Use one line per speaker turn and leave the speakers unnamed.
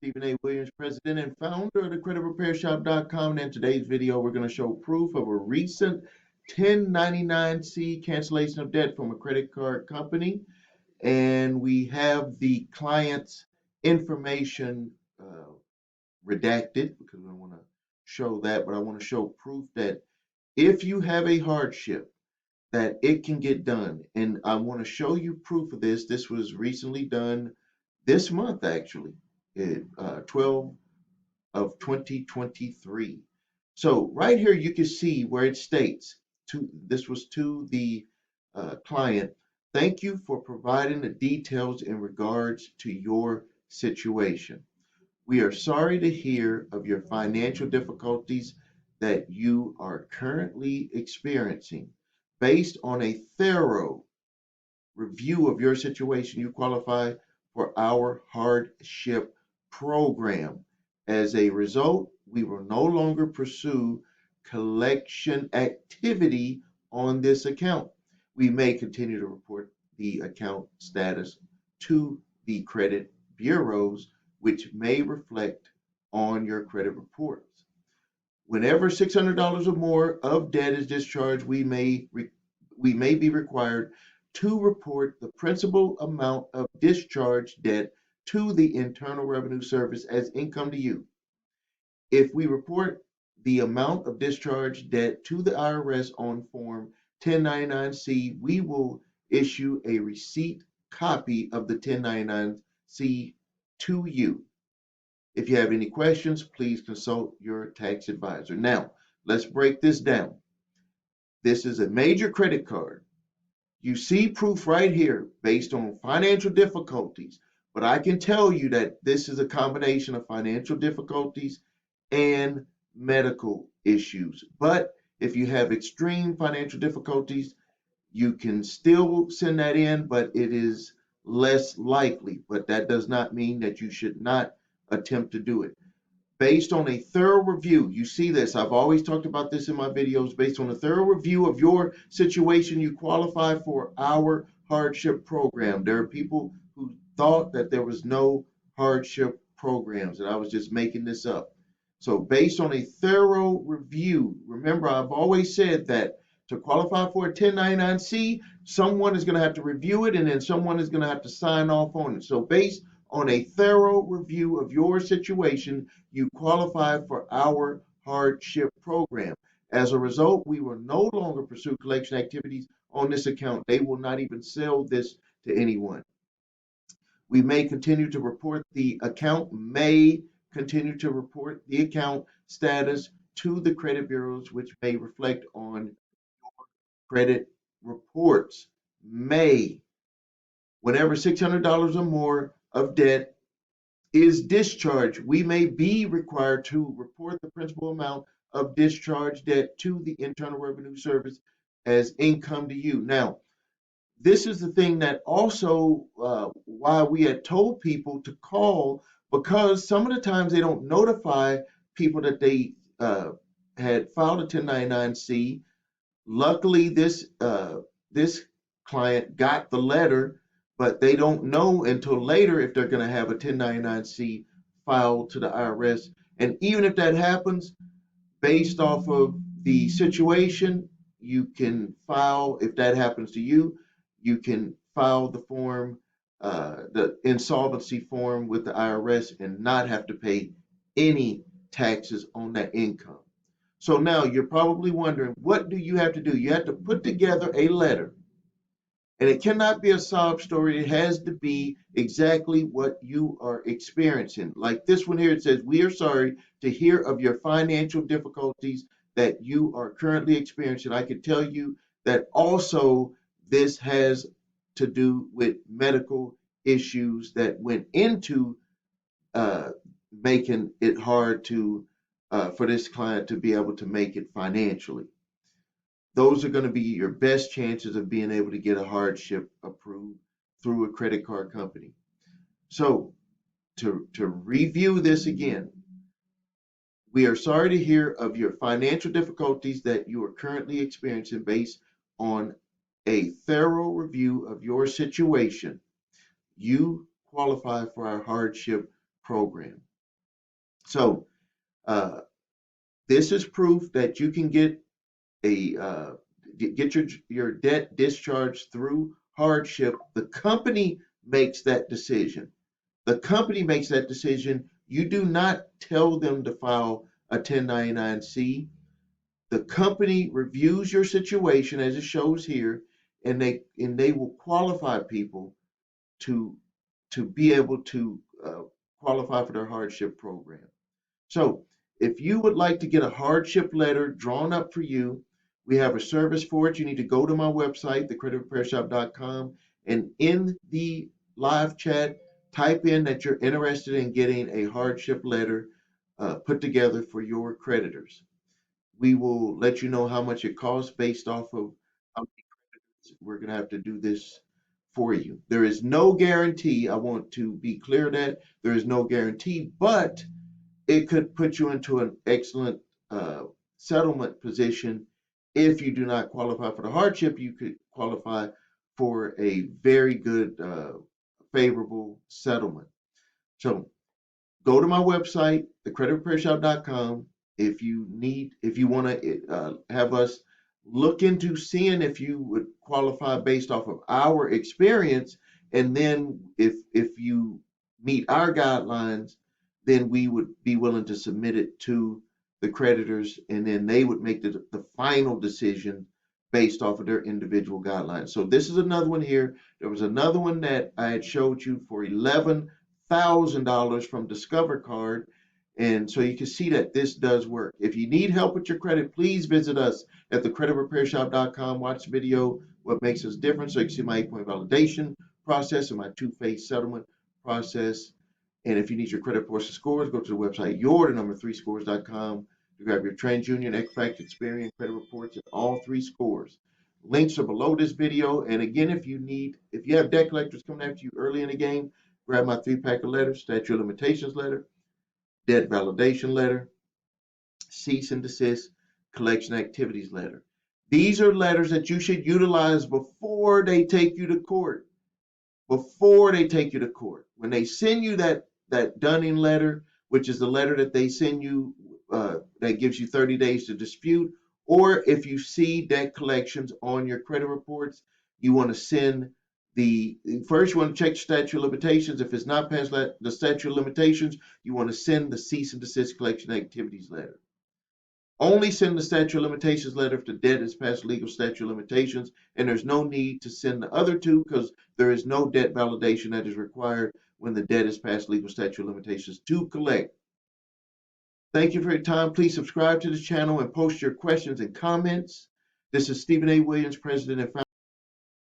Stephen A. Williams, president and founder of the creditrepairshop.com. And in today's video, we're going to show proof of a recent 1099-C cancellation of debt from a credit card company. And we have the client's information redacted because we don't want to show that, but I want to show proof that if you have a hardship, that it can get done. And I want to show you proof of this. This was recently done this month, actually, 12 of 2023. So right here, you can see where it states, this was to the client, thank you for providing the details in regards to your situation. We are sorry to hear of your financial difficulties that you are currently experiencing. Based on a thorough review of your situation, you qualify for our hardship program. As a result, we will no longer pursue collection activity on this account. We may continue to report the account status to the credit bureaus, which may reflect on your credit reports. Whenever $600 or more of debt is discharged, we may be required to report the principal amount of discharged debt to the Internal Revenue Service as income to you. If we report the amount of discharged debt to the IRS on Form 1099-C, we will issue a receipt copy of the 1099-C to you. If you have any questions, please consult your tax advisor. Now, let's break this down. This is a major credit card. You see proof right here based on financial difficulties, but I can tell you that this is a combination of financial difficulties and medical issues. But if you have extreme financial difficulties, you can still send that in, but it is less likely. But that does not mean that you should not attempt to do it. Based on a thorough review, you see this, I've always talked about this in my videos, based on a thorough review of your situation, you qualify for our hardship program. There are people who thought that there was no hardship programs, and I was just making this up. So based on a thorough review, remember, I've always said that to qualify for a 1099-C, someone is going to have to review it, and then someone is going to have to sign off on it. So based on a thorough review of your situation, you qualify for our hardship program. As a result, we will no longer pursue collection activities on this account. They will not even sell this to anyone. We may continue to report the account, status to the credit bureaus, which may reflect on credit reports. Whenever $600 or more of debt is discharged, we may be required to report the principal amount of discharged debt to the Internal Revenue Service as income to you. Now, this is the thing that also why we had told people to call, because some of the times they don't notify people that they had filed a 1099-C. Luckily, this client got the letter, but they don't know until later if they're going to have a 1099-C filed to the IRS. And even if that happens, based off of the situation, you can file, if that happens to you, you can file the form, the insolvency form with the IRS and not have to pay any taxes on that income. So now you're probably wondering, what do you have to do? You have to put together a letter. And it cannot be a sob story. It has to be exactly what you are experiencing. Like this one here, it says, we are sorry to hear of your financial difficulties that you are currently experiencing. I can tell you that also this has to do with medical issues that went into making it hard to for this client to be able to make it financially. Those are going to be your best chances of being able to get a hardship approved through a credit card company. So to review this again, we are sorry to hear of your financial difficulties that you are currently experiencing. Based on a thorough review of your situation, you qualify for our hardship program. So uh, this is proof that you can get a get your debt discharged through hardship. The company makes that decision. The company makes that decision. You do not tell them to file a 1099-C. The company reviews your situation as it shows here, and they will qualify people to be able to qualify for their hardship program. So if you would like to get a hardship letter drawn up for you, we have a service for it. You need to go to my website, thecreditrepairshop.com, and in the live chat, type in that you're interested in getting a hardship letter put together for your creditors. We will let you know how much it costs based off of how many creditors we're going to have to do this for you. There is no guarantee. I want to be clear that there is no guarantee, but it could put you into an excellent uh, settlement position. If you do not qualify for the hardship, you could qualify for a very good, favorable settlement. So go to my website, thecreditrepairshop.com. If you want to have us look into seeing if you would qualify based off of our experience, and then if you meet our guidelines, then we would be willing to submit it to the creditors, and then they would make the final decision based off of their individual guidelines. So this is another one here. There was another one that I had showed you for $11,000 from Discover Card. And so you can see that this does work. If you need help with your credit, please visit us at thecreditrepairshop.com. Watch the video, What Makes Us Different, so you can see my 8-point validation process and my two-phase settlement process. And if you need your credit reports and scores, go to the website your3scores.com to grab your TransUnion, Equifax, Experian credit reports and all 3 scores. Links are below this video. And again, if you have debt collectors coming after you early in the game, grab my 3-pack of letters, statute of limitations letter, debt validation letter, cease and desist, collection activities letter. These are letters that you should utilize before they take you to court. Before they take you to court. When they send you that dunning letter, which is the letter that they send you that gives you 30 days to dispute, or if you see debt collections on your credit reports, you want to send first you want to check the statute of limitations. If it's not past the statute of limitations, you want to send the cease and desist collection activities letter. Only send the statute of limitations letter if the debt is past legal statute of limitations, and there's no need to send the other two because there is no debt validation that is required when the debt is past legal statute of limitations to collect. Thank you for your time. Please subscribe to the channel and post your questions and comments. This is Stephen A. Williams, President and Founder.